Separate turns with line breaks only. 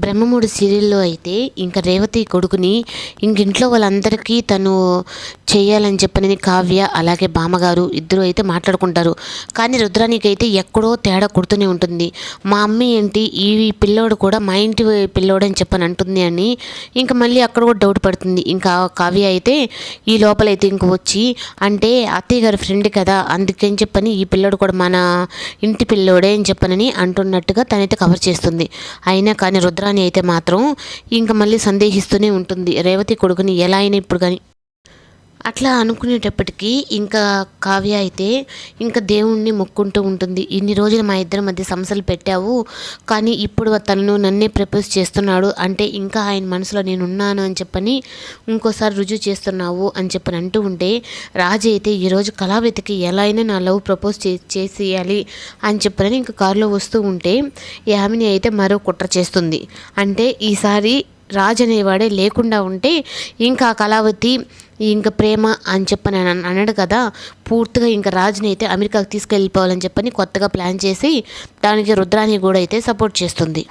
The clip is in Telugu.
బ్రహ్మముడి సీరియల్లో అయితే ఇంకా రేవతి కొడుకుని ఇంట్లో వాళ్ళందరికీ తను చేయాలని చెప్పని కావ్య అలాగే బామ్మగారు ఇద్దరు అయితే మాట్లాడుకుంటారు. కానీ రుద్రానికి అయితే ఎక్కడో తేడా కొడుతూనే ఉంటుంది. మా అమ్మ ఏంటి ఈ పిల్లోడు కూడా మా ఇంటి పిల్లోడు అని చెప్పని అంటుంది అని ఇంకా మళ్ళీ అక్కడ కూడా డౌట్ పడుతుంది. ఇంకా కావ్య అయితే ఈ లోపలైతే ఇంక వచ్చి అంటే అత్తయ్య గారి ఫ్రెండ్ కదా అందుకని చెప్పని ఈ పిల్లోడు కూడా మన ఇంటి పిల్లోడే అని చెప్పనని అంటున్నట్టుగా తనైతే కవర్ చేస్తుంది. అయినా కానీ రుద్రాని అయితే మాత్రం ఇంకా మళ్ళీ సందేహిస్తూనే ఉంటుంది రేవతి కొడుకుని ఎలా అయినా ఇప్పుడు కానీ. అట్లా అనుకునేటప్పటికీ ఇంకా కావ్య అయితే ఇంకా దేవుణ్ణి మొక్కుంటూ ఉంటుంది. ఇన్ని రోజులు మా ఇద్దరి మధ్య సమస్యలు పెట్టావు కానీ ఇప్పుడు తనను నన్నే ప్రపోజ్ చేస్తున్నాడు అంటే ఇంకా ఆయన మనసులో నేనున్నాను అని చెప్పని ఇంకోసారి రుజువు చేస్తున్నావు అని చెప్పని అంటూ ఉంటే రాజు అయితే ఈరోజు కళావతికి ఎలా అయినా నా లవ్ ప్రపోజ్ చేసేయాలి అని చెప్పని ఇంకా కారులో వస్తూ ఉంటే యామిని అయితే మరో కుట్ర చేస్తుంది. అంటే ఈసారి రాజు అనేవాడే లేకుండా ఉంటే ఇంకా కళావతి ఇంకా ప్రేమ అని చెప్పని అన్నాడు కదా పూర్తిగా ఇంకా రాజుని అయితే అమెరికాకు తీసుకెళ్ళిపోవాలని చెప్పని కొత్తగా ప్లాన్ చేసి దానికి రుద్రాని కూడా అయితే సపోర్ట్ చేస్తుంది.